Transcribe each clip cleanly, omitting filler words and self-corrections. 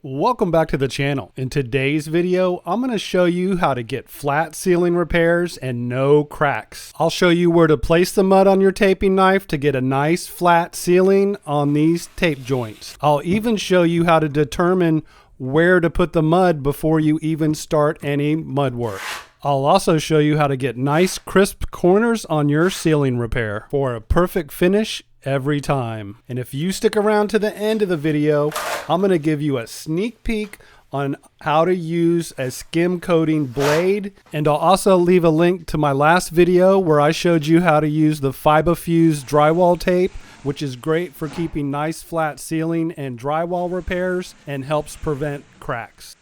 Welcome back to the channel. In today's video, I'm going to show you how to get flat ceiling repairs and no cracks. I'll show you where to place the mud on your taping knife to get a nice flat ceiling on these tape joints. I'll even show you how to determine where to put the mud before you even start any mud work. I'll also show you how to get nice crisp corners on your ceiling repair for a perfect finish every time. And if you stick around to the end of the video, I'm going to give you a sneak peek on how to use a skim coating blade. And I'll also leave a link to my last video where I showed you how to use the fiberfuse drywall tape, which is great for keeping nice flat ceiling and drywall repairs and helps prevent cracks.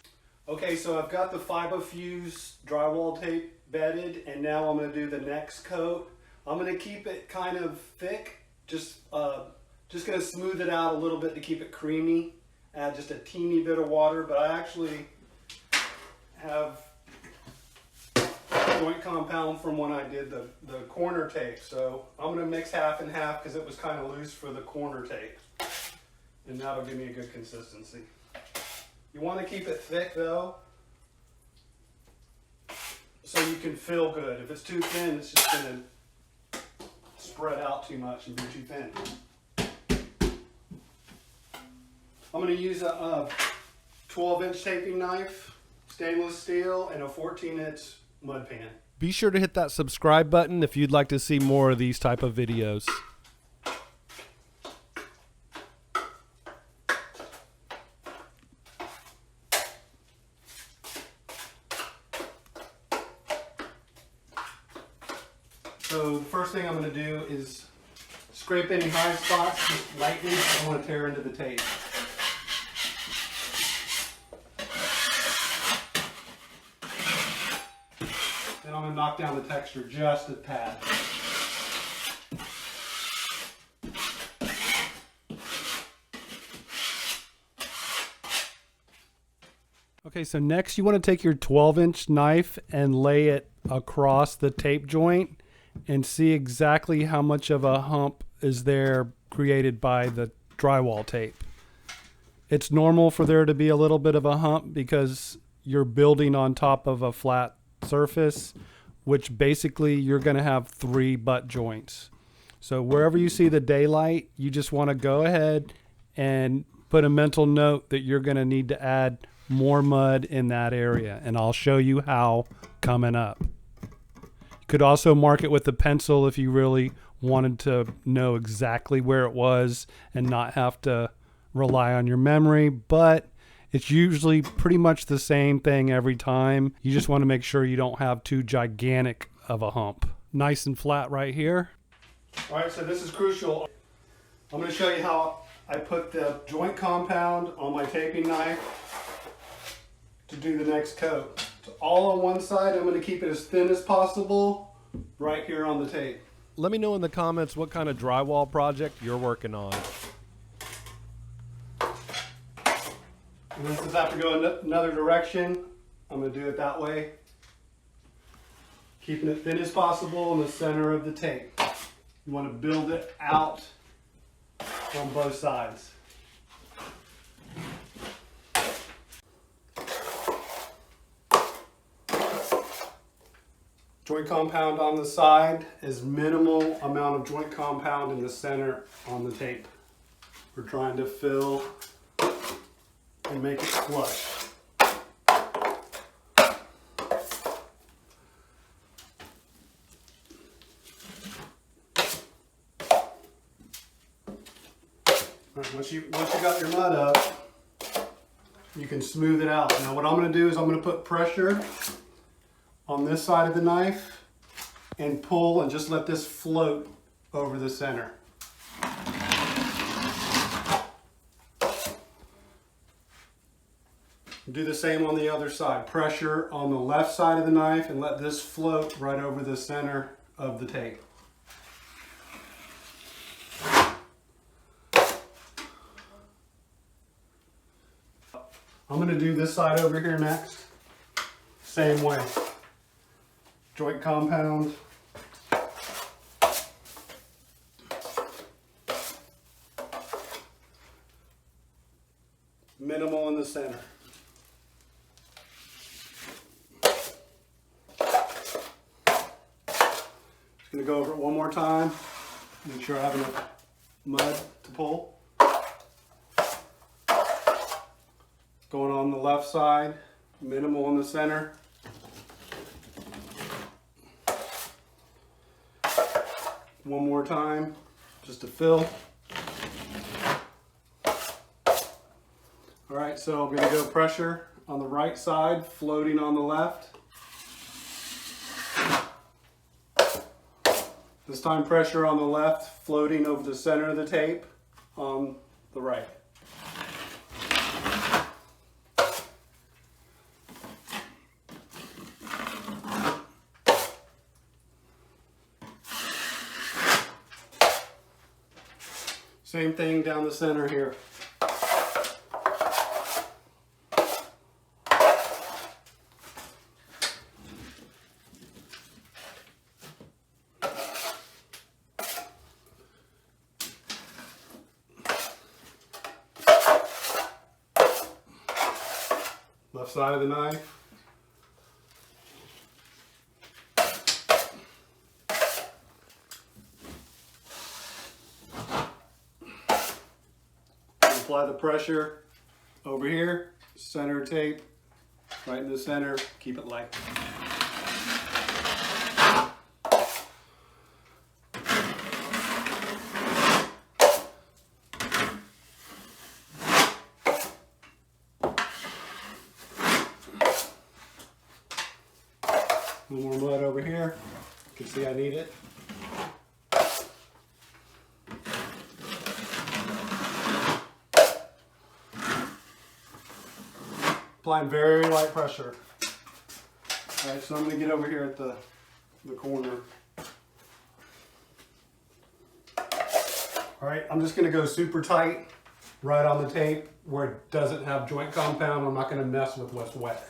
Okay, so I've got the fiberfuse drywall tape bedded, and now I'm going to do the next coat. I'm going to keep it kind of thick. Just going to smooth it out a little bit to keep it creamy. Add just a teeny bit of water, but I actually have joint compound from when I did the corner tape. So I'm going to mix half and half because it was kind of loose for the corner tape. And that'll give me a good consistency. You want to keep it thick though, so you can feel good. If it's too thin, it's just going to spread out too much and be too thin. I'm going to use a 12-inch taping knife, stainless steel, and a 14-inch mud pan. Be sure to hit that subscribe button if you'd like to see more of these type of videos. So the first thing I'm going to do is scrape any high spots just lightly. I don't want to tear into the tape. Then I'm going to knock down the texture just a tad. Okay, so next you want to take your 12-inch knife and lay it across the tape joint and see exactly how much of a hump is there created by the drywall tape. It's normal for there to be a little bit of a hump because you're building on top of a flat surface, which basically you're going to have 3 butt joints. So wherever you see the daylight, you just want to go ahead and put a mental note that you're going to need to add more mud in that area, and I'll show you how coming up. Could also mark it with a pencil if you really wanted to know exactly where it was and not have to rely on your memory, but it's usually pretty much the same thing every time. You just want to make sure you don't have too gigantic of a hump. Nice and flat right here. All right, so this is crucial. I'm going to show you how I put the joint compound on my taping knife to do the next coat. So all on one side, I'm going to keep it as thin as possible right here on the tape. Let me know in the comments what kind of drywall project you're working on. And then since I have to go another direction, I'm going to do it that way. Keeping it thin as possible in the center of the tape. You want to build it out on both sides. Joint compound on the side is minimal amount of joint compound in the center on the tape. We're trying to fill and make it flush. Right, once you got your mud up, you can smooth it out. Now what I'm going to do is I'm going to put pressure on this side of the knife and pull and just let this float over the center. Do the same on the other side. Pressure on the left side of the knife and let this float right over the center of the tape. I'm going to do this side over here next. Same way. Joint compound. Minimal in the center. going to go over it one more time. Make sure I have enough mud to pull. Going on the left side, minimal in the center. One more time, just to fill. All right, so I'm going to go pressure on the right side, floating on the left. This time pressure on the left, floating over the center of the tape on the right. Same thing down the center here. Left side of the knife. Apply the pressure over here, center tape, right in the center, keep it light. A little more mud over here. You can see I need it. Applying very light pressure. All right, so I'm going to get over here at the corner. All right, I'm just going to go super tight right on the tape where it doesn't have joint compound. I'm not going to mess with what's wet.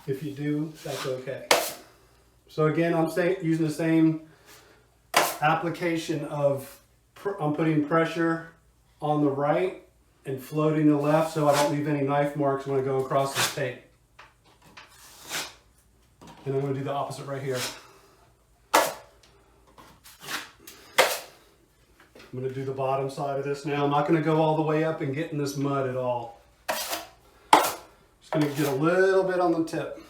If you do, that's okay. So again, I'm using the same application of, I'm putting pressure on the right and floating the left so I don't leave any knife marks when I go across the tape. And I'm going to do the opposite right here. I'm going to do the bottom side of this now. I'm not going to go all the way up and get in this mud at all. Just going to get a little bit on the tip.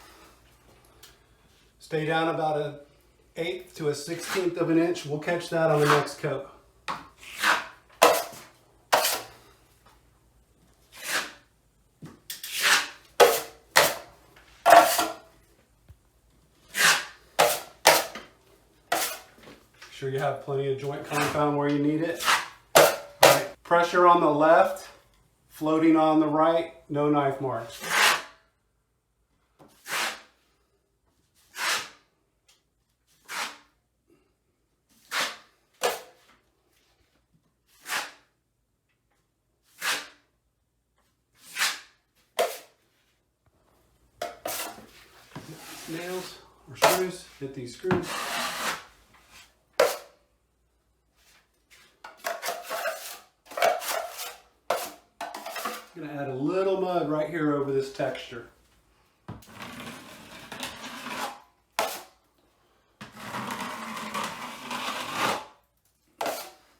Stay down about an 1/8 to a 1/16 of an inch. We'll catch that on the next coat. Sure you have plenty of joint compound where you need it. All right, pressure on the left, floating on the right, no knife marks. Nails or screws, hit these screws. I'm going to add a little mud right here over this texture.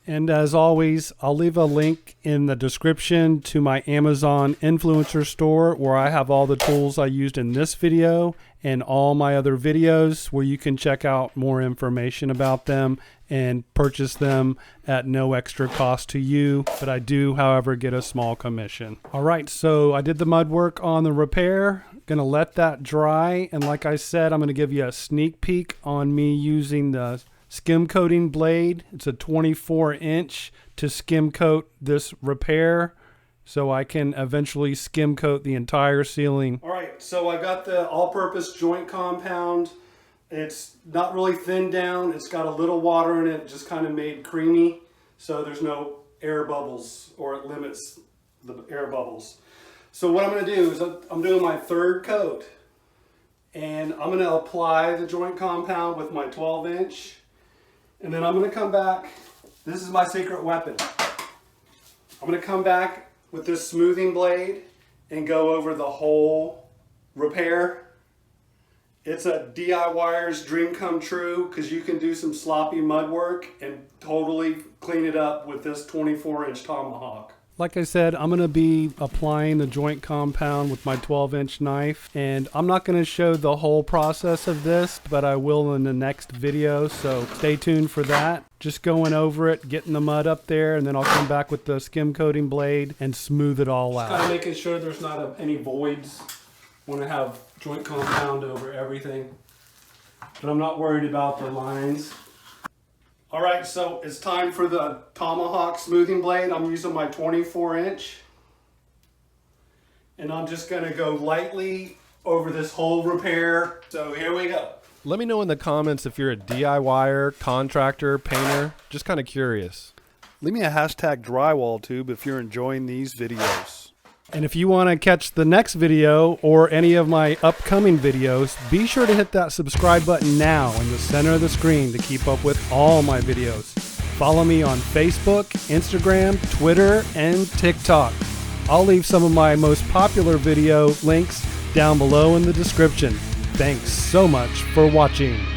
And as always, I'll leave a link in the description to my Amazon influencer store where I have all the tools I used in this video and all my other videos where you can check out more information about them and purchase them at no extra cost to you. But I do, however, get a small commission. All right, so I did the mud work on the repair. Gonna let that dry. And like I said, I'm gonna give you a sneak peek on me using the skim coating blade. It's a 24-inch to skim coat this repair so I can eventually skim coat the entire ceiling. All right, so I got the all-purpose joint compound. It's not really thinned down. It's got a little water in it, just kind of made creamy, so there's no air bubbles, or it limits the air bubbles. So what I'm going to do is I'm doing my third coat, and I'm going to apply the joint compound with my 12-inch. And then I'm going to come back, this is my secret weapon. I'm going to come back with this smoothing blade and go over the whole repair It's a DIYer's dream come true because you can do some sloppy mud work and totally clean it up with this 24-inch tomahawk. Like I said, I'm going to be applying the joint compound with my 12-inch knife, and I'm not going to show the whole process of this, but I will in the next video, so stay tuned for that. Just going over it, getting the mud up there, and then I'll come back with the skim coating blade and smooth it all out. Just kind of making sure there's not any voids. Want to have joint compound over everything, but I'm not worried about the lines. All right, so it's time for the tomahawk smoothing blade. I'm using my 24-inch, and I'm just gonna go lightly over this whole repair. So here we go. Let me know in the comments if you're a DIYer, contractor, painter. Just kind of curious. Leave me a hashtag DrywallTube if you're enjoying these videos. And if you want to catch the next video or any of my upcoming videos, be sure to hit that subscribe button now in the center of the screen to keep up with all my videos. Follow me on Facebook, Instagram, Twitter, and TikTok. I'll leave some of my most popular video links down below in the description. Thanks so much for watching.